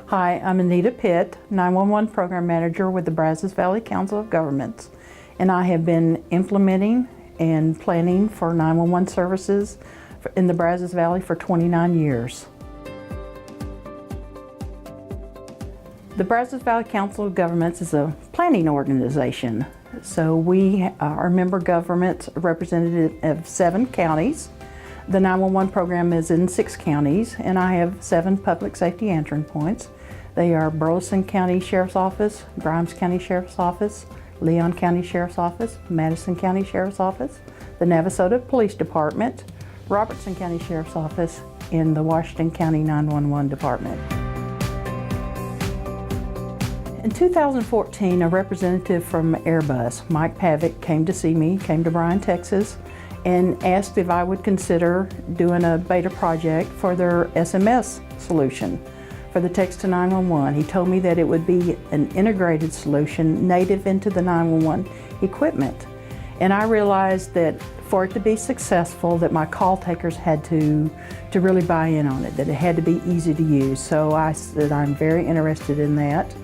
Hi, I'm Anita Pitt, 911 Program Manager with the Brazos Valley Council of Governments, and I have been implementing and planning for 911 services in the Brazos Valley for 29 years. The Brazos Valley Council of Governments is a planning organization. So we are member governments representative of 7 counties. The 911 program is in 6 counties, and I have 7 public safety answering points. They are Burleson County Sheriff's Office, Grimes County Sheriff's Office, Leon County Sheriff's Office, Madison County Sheriff's Office, the Navasota Police Department, Robertson County Sheriff's Office, and the Washington County 911 Department. In 2014, a representative from Airbus, Mike Pavick, came to see me, came to Bryan, Texas, and asked if I would consider doing a beta project for their SMS solution for the text to 911. He told me that it would be an integrated solution native into the 911 equipment. And I realized that for it to be successful, that my call takers had to really buy in on it, that it had to be easy to use. So I said, I'm very interested in that.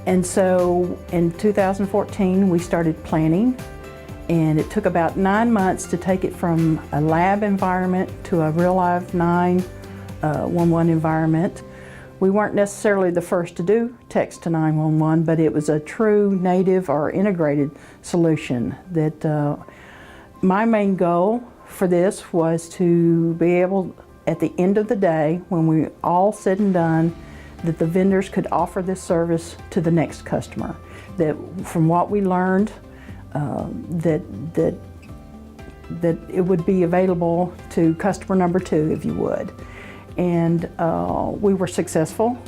And so in 2014, we started planning, and it took about 9 months to take it from a lab environment to a real live 911 environment. We weren't necessarily the first to do text to 911, but it was a true native or integrated solution. That my main goal for this was to be able, at the end of the day, when we all said and done, that the vendors could offer this service to the next customer. That from what we learned, that it would be available to customer number 2, if you would. And we were successful.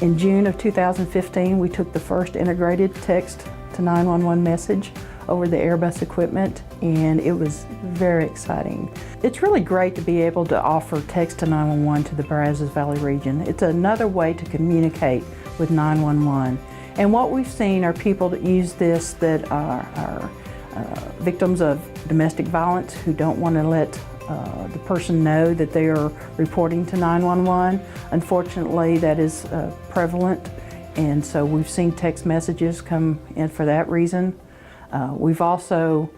In June of 2015, we took the first integrated text to 911 message over the Airbus equipment, and it was very exciting. It's really great to be able to offer text to 911 to the Brazos Valley region. It's another way to communicate with 911. And what we've seen are people that use this that are victims of domestic violence who don't want to let the person know that they are reporting to 911. Unfortunately, that is prevalent, and so we've seen text messages come in for that reason. We've also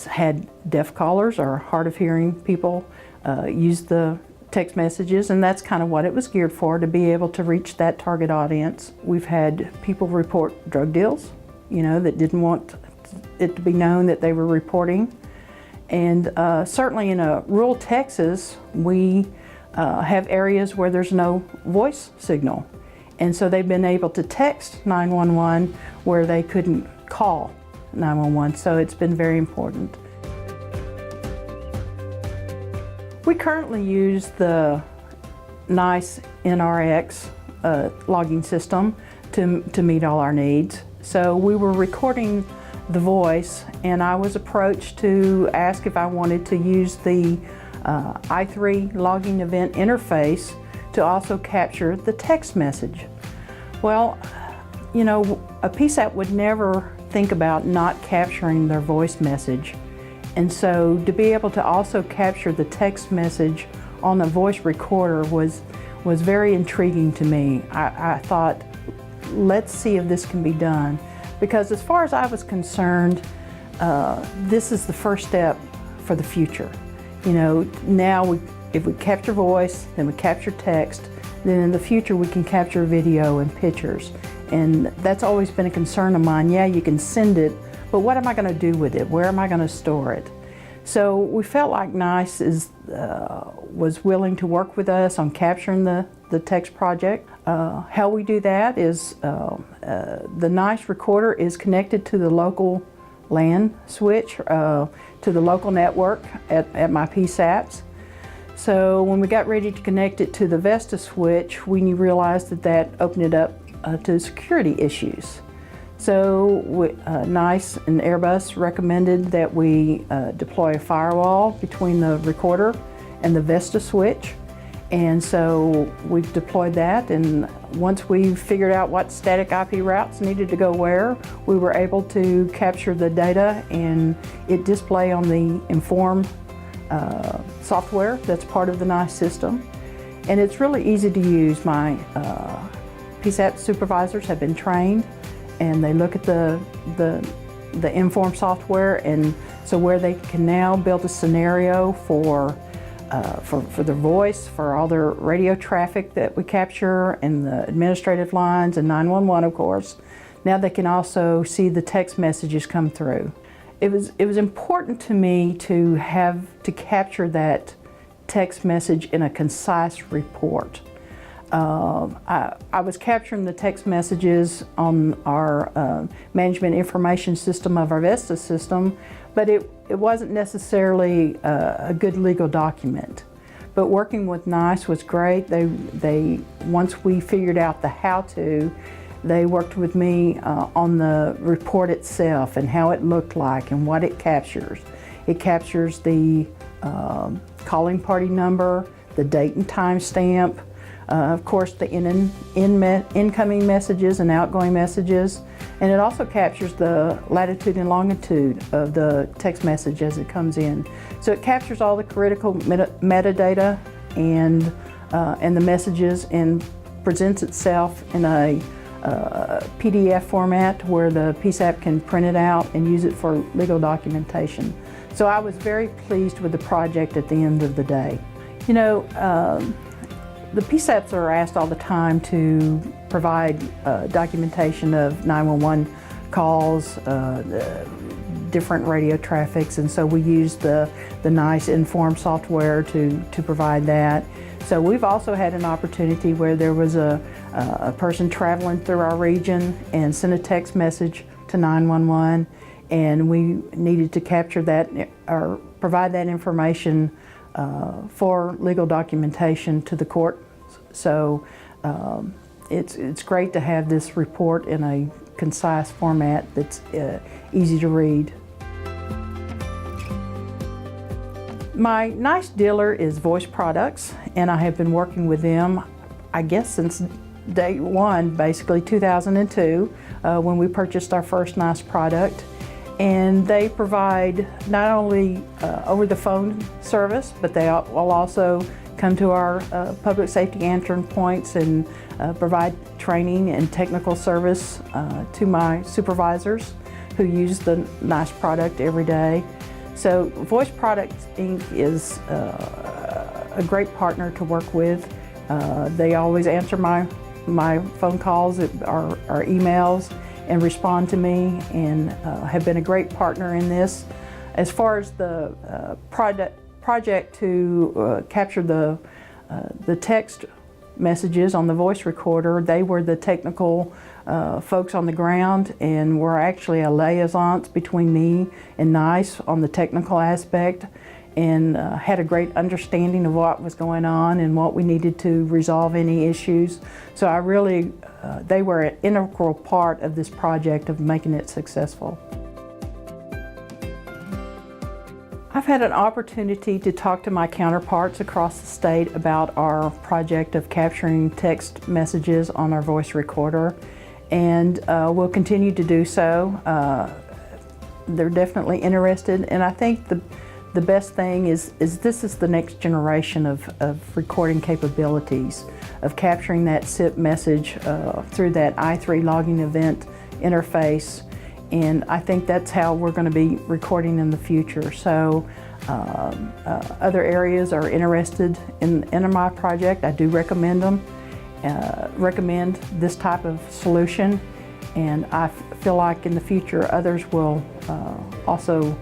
had deaf callers or hard of hearing people use the text messages, and that's kind of what it was geared for, to be able to reach that target audience. We've had people report drug deals, that didn't want it to be known that they were reporting. And certainly in rural Texas, we have areas where there's no voice signal. And so they've been able to text 911 where they couldn't call 911. So it's been very important. We currently use the NICE NRX logging system to meet all our needs. So we were recording the voice, and I was approached to ask if I wanted to use the i3 logging event interface to also capture the text message. Well, a PSAP would never think about not capturing their voice message. And so to be able to also capture the text message on the voice recorder was very intriguing to me. I thought, let's see if this can be done. Because as far as I was concerned, this is the first step for the future. Now if we capture voice, then we capture text, then in the future we can capture video and pictures. And that's always been a concern of mine. Yeah, you can send it, but what am I going to do with it? Where am I going to store it? So we felt like NICE was willing to work with us on capturing the text project. How we do that is the NICE recorder is connected to the local LAN switch, to the local network at my PSAPs. So when we got ready to connect it to the Vesta switch, we realized that opened it up to security issues. So NICE and Airbus recommended that we deploy a firewall between the recorder and the Vesta switch. And so we've deployed that, and once we figured out what static IP routes needed to go where, we were able to capture the data and it display on the Inform software that's part of the NICE system. And it's really easy to use. My PSAP supervisors have been trained, and they look at the Inform software, and so where they can now build a scenario for their voice, for all their radio traffic that we capture, and the administrative lines, and 911 of course. Now they can also see the text messages come through. It was important to me to capture that text message in a concise report. I was capturing the text messages on our management information system of our Vestas system, but it wasn't necessarily a good legal document. But working with NICE was great. Once we figured out the how-to, they worked with me on the report itself and how it looked like and what it captures. It captures the calling party number, the date and time stamp, of course the incoming messages and outgoing messages, and it also captures the latitude and longitude of the text message as it comes in. So it captures all the critical metadata and the messages, and presents itself in a PDF format where the PSAP can print it out and use it for legal documentation. So I was very pleased with the project at the end of the day. You know, the PSAPs are asked all the time to provide documentation of 911 calls, different radio traffics, and so we use the NICE Inform software to provide that. So we've also had an opportunity where there was a person traveling through our region and sent a text message to 911, and we needed to capture that or provide that information for legal documentation to the court. So it's great to have this report in a concise format that's easy to read. My NICE dealer is Voice Products, and I have been working with them, I guess, since day one, basically 2002, when we purchased our first NICE product. And they provide not only over-the-phone service, but they will also come to our public safety answering points and provide training and technical service to my supervisors who use the NICE product every day. So Voice Products Inc. is a great partner to work with. They always answer my phone calls or emails and respond to me, and have been a great partner in this. As far as the project to capture the text messages on the voice recorder, they were the technical folks on the ground, and were actually a liaison between me and NICE on the technical aspect, and had a great understanding of what was going on and what we needed to resolve any issues. So I really, they were an integral part of this project of making it successful. I've had an opportunity to talk to my counterparts across the state about our project of capturing text messages on our voice recorder, and we'll continue to do so. They're definitely interested, and I think the best thing is this is the next generation of recording capabilities, of capturing that SIP message through that i3 logging event interface. And I think that's how we're going to be recording in the future. So other areas are interested in my project. I do recommend them, recommend this type of solution. And I feel like in the future others will also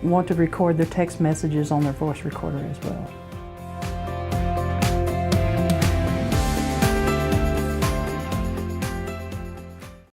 want to record their text messages on their voice recorder as well.